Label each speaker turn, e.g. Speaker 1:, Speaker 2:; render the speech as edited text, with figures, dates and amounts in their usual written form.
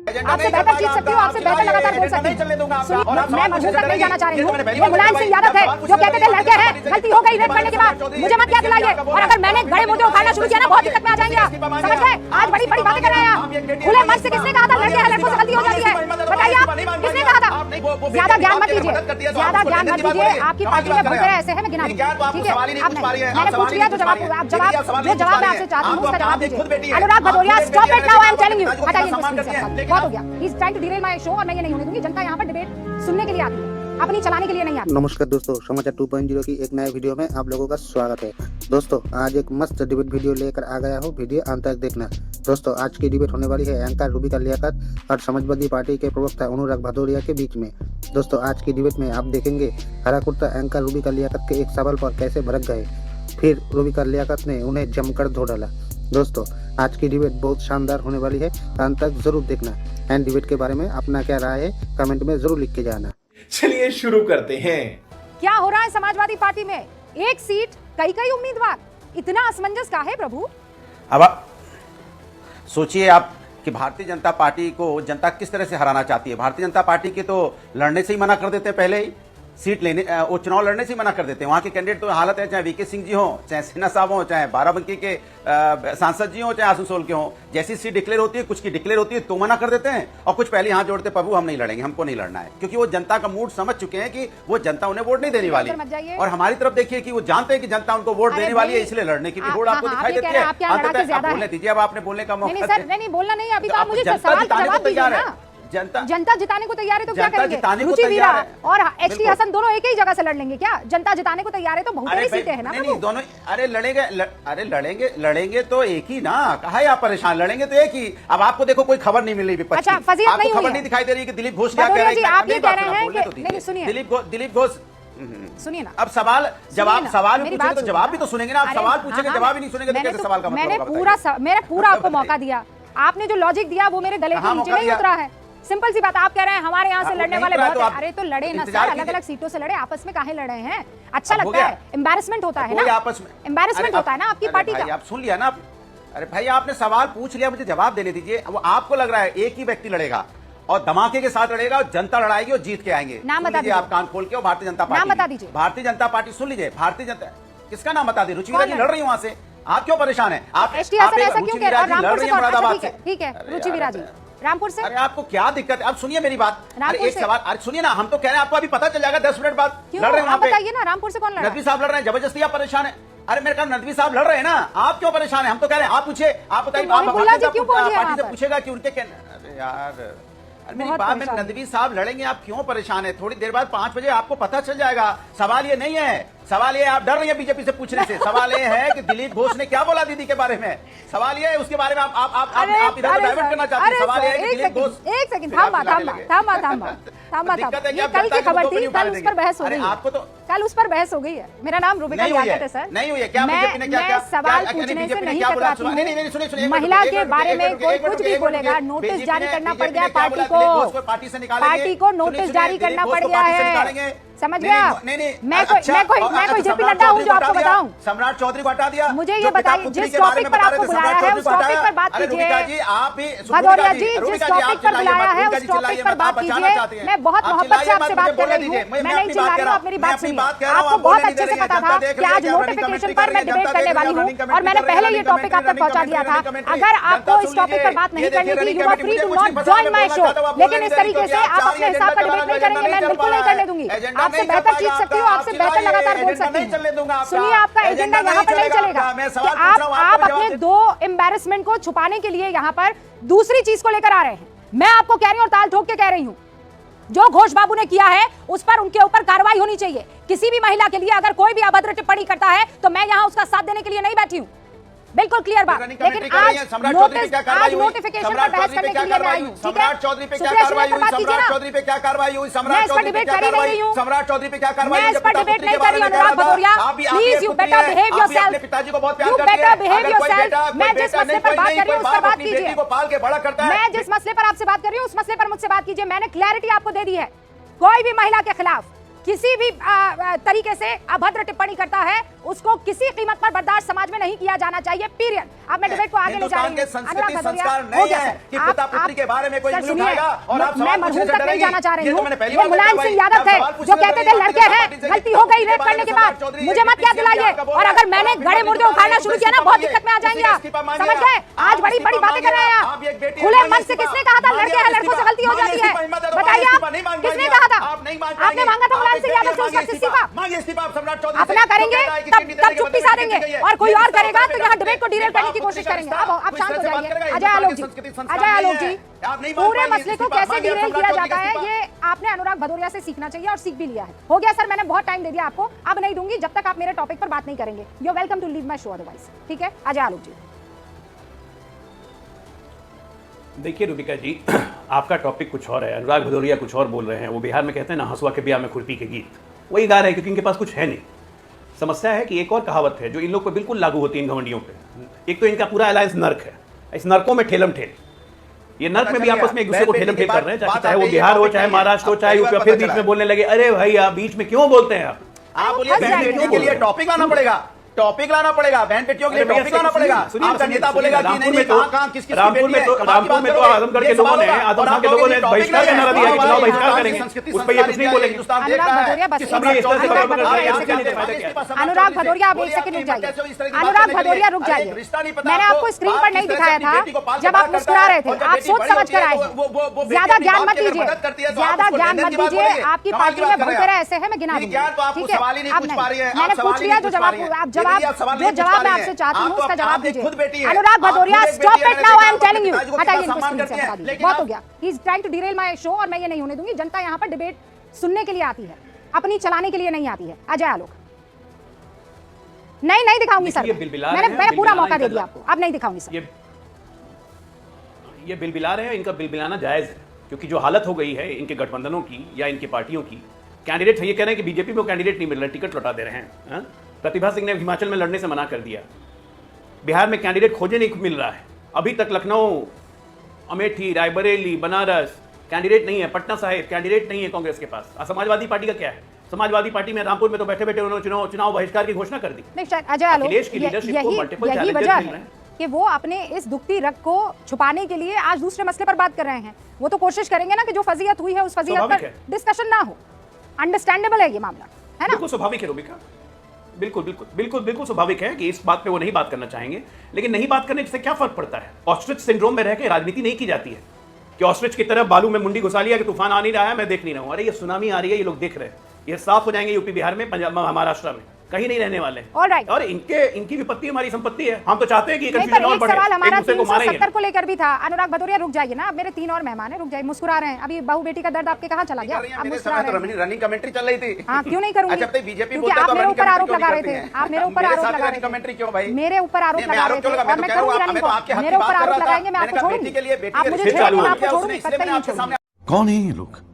Speaker 1: आपसे बेहतर जीत सकती हूँ, आपसे बेहतर लगातार बोल सकती हूँ। मैं मजबूत तक नहीं जाना चाह रही हूँ। ये मुलायम सिंह यादव थे जो कहते थे लड़के हैं, गलती हो गई रेप करने के बाद, मुझे मत क्या दिलाइए। और अगर मैंने बड़े मुद्दे उठाना शुरू किया ना, बहुत दिक्कत में आ जाएंगे आप, समझ गए? आज बड़ी बड़ी बातें कर रहे हैं आप। खुले मन से किसने कहा था लड़के हैं, लड़कों से गलती हो जाती है? बताइए आप, किसने कहा था? ज्यादा ज्ञान मत दीजिए, ज्यादा ज्ञान मत दीजिए। आपकी पार्टी में बहुत ऐसे हैं, मैं गिना दूं, ठीक है? मैंने पूछ लिया तो जवाब, आप जवाब मैं आपसे चाहती हूँ उसका जवाब दीजिए। Anurag Bhadauria, stop it now, I am telling you. हटाइए बहुत हो गया। He is trying to derail my show और मैं ये नहीं होने दूंगी। जनता यहाँ पर डिबेट सुनने के लिए आती है, अपनी चलाने के लिए नहीं आती।
Speaker 2: नमस्कार दोस्तों, समाचार 2.0 की एक नए वीडियो में आप लोगों का स्वागत है। दोस्तों आज एक मस्त डिबेट वीडियो लेकर आ गया हूँ, वीडियो अंत तक देखना। दोस्तों आज की डिबेट होने वाली है एंकर रूबिका लियाकत और समाजवादी पार्टी के प्रवक्ता अनुराग भदौरिया के बीच में। दोस्तों आज की डिबेट में आप देखेंगे हरा कुर्ता एंकर रूबिका लियाकत के एक सवाल पर कैसे भड़क गए, फिर रूबिका लियाकत ने उन्हें जमकर धो डाला। दोस्तों आज की डिबेट बहुत शानदार होने वाली है, अंत तक जरूर देखना। एंड डिबेट के बारे में अपना क्या राय है कमेंट में जरूर लिख के जाना।
Speaker 3: चलिए शुरू करते हैं।
Speaker 1: क्या हो रहा है समाजवादी पार्टी में? एक सीट, कई उम्मीदवार, इतना असमंजस का है प्रभु?
Speaker 4: अब आप सोचिए आप कि भारतीय जनता पार्टी को जनता किस तरह से हराना चाहती है। भारतीय जनता पार्टी के तो लड़ने से ही मना कर देते हैं, पहले ही सीट लेने वो चुनाव लड़ने से ही मना कर देते हैं। वहां के कैंडिडेट तो हालत है, चाहे वीके सिंह जी हो, चाहे सिन्हा साहब हो, चाहे बाराबंकी के सांसद जी हो, चाहे आसनसोल के हो, जैसी सीट डिक्लेयर होती है, कुछ की डिक्लेयर होती है तो मना कर देते हैं, और कुछ पहले हाथ जोड़ते प्रभु हम नहीं लड़ेंगे, हमको नहीं लड़ना है, क्योंकि वो जनता का मूड समझ चुके हैं कि वो जनता उन्हें वोट नहीं देने वाली। और हमारी तरफ देखिए कि वो जानते हैं कि जनता उनको वोट देने वाली है, इसलिए लड़ने की भी होड़ आपको दिखाई देती है। बोलने दीजिए, अब आपने बोलने का मौका
Speaker 1: नहीं बोलना नहीं, अभी तो आप मुझे सवाल का जवाब दीजिए ना। जनता जिताने को तैयार है तो क्या करेंगे? रुचि वीरा और एचटी हसन दोनों एक ही जगह से लड़ लेंगे क्या? जनता जिताने को तैयार है तो बहुत सारी सीटें हैं ना।
Speaker 4: नहीं दोनों, अरे लड़ेंगे तो एक ही ना, कहा है आप परेशान, लड़ेंगे तो एक ही। अब आपको देखो कोई खबर नहीं मिल रही विपक्ष की, आपको खबर नहीं दिखाई दे रही कि दिलीप घोष क्या कह रहे हैं।
Speaker 1: आप ये कह रहे हैं कि नहीं, सुनिए
Speaker 4: दिलीप घोष
Speaker 1: सुनिए ना।
Speaker 4: अब सवाल पूछेंगे तो जवाब भी तो सुनेंगे ना। आप सवाल पूछेंगे जवाब ही नहीं सुनेंगे तो कैसे सवाल का मतलब?
Speaker 1: मैंने पूरा आपको मौका दिया, आपने जो लॉजिक दिया वो मेरे गले के नीचे नहीं उतरा है। सिंपल सी बात, आप कह रहे हैं हमारे यहाँ से लड़ने वाले बहुत हैं। अरे तो लड़े ना सर, अलग अलग सीटों से लड़े, आपस में काहे लड़े हैं? अच्छा लगता है, एम्बैरेसमेंट होता है ना, आपस में एम्बैरेसमेंट होता है ना आपकी पार्टी का।
Speaker 4: आप सुन लिया ना। अरे भाई आपने सवाल पूछ लिया, मुझे जवाब देने दीजिए। वो आपको लग रहा है एक ही व्यक्ति लड़ेगा और धमाके के साथ लड़ेगा और जनता लड़ाएगी और जीत के आएंगे।
Speaker 1: नाम बता दीजिए
Speaker 4: आप कान खोल के। और भारतीय जनता पार्टी,
Speaker 1: नाम बता दीजिए।
Speaker 4: भारतीय जनता पार्टी सुन लीजिए, भारतीय जनता किसका नाम बता दीजिए? रुचि वीरा जी लड़ रही है वहां से, आप क्यों परेशान है? आप
Speaker 1: एचटी हसन ऐसा क्यों कह रहे हैं? रामपुर से मुरादाबाद से, ठीक है रुचि वीरा जी रामपुर से।
Speaker 4: अरे आपको क्या दिक्कत है? अब सुनिए मेरी बात। अरे एक सवाल, अरे सुनिए ना, हम तो कह रहे हैं आपको अभी पता चल जाएगा 10 मिनट बाद। लड़ रहे हैं वहां पे,
Speaker 1: बताइए ना रामपुर से कौन लड़ रहा है?
Speaker 4: नदवी साहब लड़ रहे हैं, जबरदस्ती आप परेशान है। अरे मेरे ख्याल नदवी साहब लड़ रहे हैं ना, आप क्यों परेशान है? हम तो कह रहे हैं आप पूछे, आप बताइए, आप पार्टी से पूछेगा कि उनके। अरे यार, अरे मेरी बात में, नदवी साहब लड़ेंगे, आप क्यों परेशान है? थोड़ी देर बाद 5 बजे आपको पता चल जाएगा। सवाल ये नहीं है, सवाल ये आप डर रही है बीजेपी से पूछने से। सवाल ये है कि दिलीप घोष ने क्या बोला दीदी के बारे में। सवाल ये है, उसके बारे में आप इधर डाइवर्ट करना चाहते हैं। सवाल ये है कि दिलीप घोष।
Speaker 1: एक सेकंड थामा ये कल की खबर थी, कल उस पर बहस हो गई।
Speaker 4: आपको तो
Speaker 1: कल उस पर बहस हो गई है। मेरा नाम रूबिका लियाकत है सर।
Speaker 4: नहीं हुई है क्या?
Speaker 1: मैं सवाल पूछने से नहीं कतराती हूं। महिला के बारे में कोई कुछ भी बोलेगा, नोटिस जारी करना पड़ गया पार्टी को नोटिस जारी करना पड़ गया है, समझ गया? मैं कोई जेपी नड्डा हूँ जो आपको बताऊं?
Speaker 4: सम्राट चौधरी को हटा दिया।
Speaker 1: मुझे ये बताइए, जिस टॉपिक पर आपको बुलाया है उस टॉपिक पर बात कीजिए। भदौरिया जी जिस टॉपिक पर बुलाया है उस टॉपिक पर बात कीजिए। मैं बहुत मोहब्बत से आपसे बात कर रही हूँ, मैं नहीं चिल्ला रही हूँ, आप मेरी बात सुनिए। आपको बहुत अच्छे से पता था कि आज नोटिफिकेशन पर मैं डिबेट करने वाली हूँ और मैंने पहले ये टॉपिक आप तक पहुंचा दिया था। अगर आपको इस टॉपिक पर बात नहीं करनी थी, you are free to not join my show. लेकिन इस तरीके से आप अपने हिसाब का डिबेट नहीं करेंगे, मैं बिल्कुल नहीं करने दूंगी। आपसे बेहतर जीत सकती हूँ, आपसे बेहतर लगातार बोल सकती हूँ। सुनिए, आपका एजेंडा यहाँ पर नहीं चलेगा कि आप अपने 2 एम्बैरेसमेंट को छुपाने के लिए यहाँ पर दूसरी चीज को लेकर आ रहे हैं। मैं आपको कह रही हूँ और ताल ठोक के कह रही हूँ, जो घोष बाबू ने किया है उस पर उनके ऊपर कार्रवाई होनी चाहिए। किसी भी महिला के लिए अगर कोई भी अभद्र टिप्पणी करता है तो मैं यहाँ उसका साथ देने के लिए नहीं बैठी हूँ, बिल्कुल क्लियर बात। लेकिन आज नोटिफिकेशन पर बहस करने के लिए मैं आई हूं।
Speaker 4: सम्राट चौधरी पे क्या कार्रवाई हुई? सम्राट चौधरी पे क्या कार्रवाई हुई? सम्राट चौधरी पे क्या कार्रवाई हुई? सम्राट चौधरी पे क्या कार्रवाई हुई?
Speaker 1: मैं इस पर डिबेट नहीं कर रही हूं Anurag Bhadauria, please you better behave yourself.
Speaker 4: पिताजी को बहुत प्यार
Speaker 1: यू
Speaker 4: करती है,
Speaker 1: बेटर बिहेव योरसेल्फ। मैं जिस मसले पर बात कर रही हूं उस पर बात कीजिए।
Speaker 4: को पाल के बड़ा करता है।
Speaker 1: मैं जिस मसले पर आपसे बात कर रही हूं उस मसले पर मुझसे बात कीजिए। मैंने क्लैरिटी आपको दे दी है, कोई भी महिला के खिलाफ किसी भी तरीके से अभद्र टिप्पणी करता है उसको किसी कीमत पर बर्दाश्त समाज में नहीं किया जाना चाहिए, पीरियड। अब मैं डिबेट को आगे ले जा रही हूं। अनुराग भदौरिया, हो गया सर,
Speaker 4: कि पिता पुत्री के बारे में कोई
Speaker 1: सर
Speaker 4: नहीं
Speaker 1: सुनिए,
Speaker 4: उठाएगा और आप
Speaker 1: मैं
Speaker 4: सवाल
Speaker 1: मरहूम
Speaker 4: पूछने से
Speaker 1: तक नहीं
Speaker 4: डरेंगे।
Speaker 1: जाना चाह रही
Speaker 4: ये तो
Speaker 1: हूँ।
Speaker 4: मैंने पहली
Speaker 1: ये
Speaker 4: बार
Speaker 1: मुलायम
Speaker 4: देखा
Speaker 1: सिंह
Speaker 4: भाई,
Speaker 1: यादव
Speaker 4: आप
Speaker 1: थे
Speaker 4: सवाल पूछने
Speaker 1: जो
Speaker 4: से
Speaker 1: कहते थे
Speaker 4: डरेंगे।
Speaker 1: लड़के हैं,
Speaker 4: पार्टी से
Speaker 1: गलती हो गई रेप करने के बाद, मुझे मत याद दिलाइए। और अगर मैंने गड़े मुर्दे उखाड़ना शुरू किया ना, बहुत दिक्कत में आ जाएंगे आप, समझ गए? आज बड़ी बड़ी बातें कर रहे हैं आप। खुले मन से किसने कहा था लड़के हैं, लड़कों से गलती हो जाती है? बताइए आप, किसने कहा था? आपने मांगा था मुलायम सिंह यादव से उस वक्त इस्तीफा? अपना करेंगे तब चुप्पी साधेंगे, और कोई और करेगा तो यहाँ डिबेट को डिरेल करने की कोशिश करेंगे। अब आप शांत हो जाइए। अजय आलोक जी, अजय आलोक जी, पूरे मसले को कैसे डिरेल किया जाता है ये आपने अनुराग भदौरिया से सीखना चाहिए, और सीख भी लिया है। हो गया सर, मैंने बहुत टाइम दे दिया आपको, अब नहीं दूंगी जब तक आप मेरे टॉपिक पर बात नहीं करेंगे। You are welcome to leave my show otherwise, ठीक है? अजय आलोक जी।
Speaker 5: देखिए रूबिका जी, आपका टॉपिक कुछ और है, अनुराग भदौरिया कुछ और बोल रहे हैं। वो बिहार में कहते हैं ना, हंसुआ के ब्याह में खुरपी के गीत, वही गा रहे हैं क्योंकि इनके पास कुछ है नहीं। समस्या है कि एक और कहावत है जो इन लोग पर बिल्कुल लागू होती है इन घमंडियों पे। एक तो इनका पूरा अलायंस नर्क है, इस नर्कों में ठेलम ठेल, ये नर्क में भी आपस में एक दूसरे को ठेलम ठेल कर रहे हैं, चाहे वो बिहार हो, चाहे महाराष्ट्र हो, चाहे यूपी। फिर बीच में बोलने लगे, अरे भाई आप बीच में क्यों बोलते हैं?
Speaker 4: आप बोलिए बहन बेटियों के लिए टॉपिक लाना पड़ेगा, टॉपिक लाना पड़ेगा, बहन बेटियों के लिए टॉपिक लाना पड़ेगा। आपका नेता बोलेगा कि नहीं नहीं कहां किस किस
Speaker 5: रामपुर में तो आजमगढ़ के लोगों ने, आजम खान के लोगों ने बहिष्कार का नारा दिया कि चुनाव बहिष्कार करेंगे, उस पर ये कुछ नहीं बोलेंगे।
Speaker 1: अनुराग भदौरिया, आप एक सेकंड रुक जाइए। अनुराग भदौरिया रुक जाइए। मैंने आपको स्क्रीन पर नहीं दिखाया था जब आप मुस्कुरा रहे थे, आप सोच समझ कर आए हैं। ज्यादा ज्ञान मत दीजिए, ज्यादा ज्ञान मत दीजिए। आपकी पार्टी में बहुत तरह ऐसे हैं, मैं गिना दूंगी, ठीक है? अब नहीं, मैंने पूछ लिया, जो जवाब मैं आपसे चाहती हूँ उसका जवाब दीजिए। Anurag Bhadauria, stop it now, I am telling you. हटाइए इनको स्क्रीन से, हटा दीजिए, बहुत हो गया। He is trying to derail my show, और मैं ये नहीं होने दूंगी। जनता यहाँ पर डिबेट सुनने के लिए आती है, अपनी चलाने के लिए नहीं आती है। अजय आलोक, नहीं दिखाऊंगी सर, मैंने पूरा मौका दे दिया आपको, अब नहीं दिखाऊंगी सर।
Speaker 5: ये बिलबिला रहे हैं, इनका बिलबिलाना जायज है, क्योंकि जो हालत हो गई है इनके गठबंधनों की या इनकी पार्टियों की। कैंडिडेट ये कह रहे हैं कि बीजेपी में कैंडिडेट नहीं मिल रहा, टिकट लौटा दे रहे हैं। प्रतिभा सिंह ने हिमाचल में लड़ने से मना कर दिया, बिहार में कैंडिडेट खोजे नहीं मिल रहा है, अभी तक लखनऊ, अमेठी, रायबरेली, बनारस कैंडिडेट नहीं है, पटना साहिब कैंडिडेट नहीं है कांग्रेस के पास। समाजवादी पार्टी का क्या है? समाजवादी पार्टी में रामपुर में तो बैठे बैठे उन्होंने चुनाव बहिष्कार की घोषणा कर दी।
Speaker 1: अजय आलोक, यही वजह है कि वो अपने इस दुखती रग को छुपाने के लिए आज दूसरे मसले पर बात कर रहे हैं। वो तो कोशिश करेंगे ना कि जो फजीयत हुई है उस फजीयत पर डिस्कशन ना हो। अंडरस्टैंडेबल है ये मामला, है ना?
Speaker 5: बिल्कुल स्वाभाविक है रूबिका, बिल्कुल स्वाभाविक है कि इस बात पे वो नहीं बात करना चाहेंगे, लेकिन नहीं बात करने से क्या फर्क पड़ता है? ऑस्ट्रिच सिंड्रोम में रह के राजनीति नहीं की जाती है कि ऑस्ट्रिच की तरह बालू में मुंडी घुसा लिया कि तूफान आ नहीं रहा है, मैं देख नहीं रहा हूं। अरे ये सुनामी आ रही है, ये लोग देख रहे हैं, ये साफ हो जाएंगे यूपी बिहार में, पंजाब महाराष्ट्र में, कहीं नहीं रहने वाले।
Speaker 1: Alright.
Speaker 5: और इनकी विपत्ति हमारी संपत्ति है, हम तो चाहते हैं कि
Speaker 1: कंफ्यूजन और बढ़े। सवाल हमारा 370 को लेकर भी था। अनुराग भदौरिया रुक जाइए ना, अब मेरे 3 और मेहमान हैं, रुक जाइए। मुस्कुरा रहे हैं, अभी बहू बेटी का दर्द आपके कहाँ चला गया? अब मुस्कुरा रहे हैं।
Speaker 4: रनिंग कमेंट्री चल रही थी।
Speaker 1: हाँ, क्यों नहीं करूंगी?
Speaker 4: अच्छा, बीजेपी
Speaker 1: क्योंकि आप मेरे ऊपर आरोप लगा रहे थे, आप मेरे ऊपर आरोप लगा रहे थे।
Speaker 4: कमेंट्री क्यों भाई?
Speaker 1: मेरे ऊपर आरोप लगा रहे थे और मैं करूंगी रनिंग को। मेरे ऊपर आरोप लगाएंगे, मैं आपको छोड़ूंगी? आप मुझे छेड़ेंगे, मैं आपको छोड़ूंगी?
Speaker 6: कौन है ये लोग?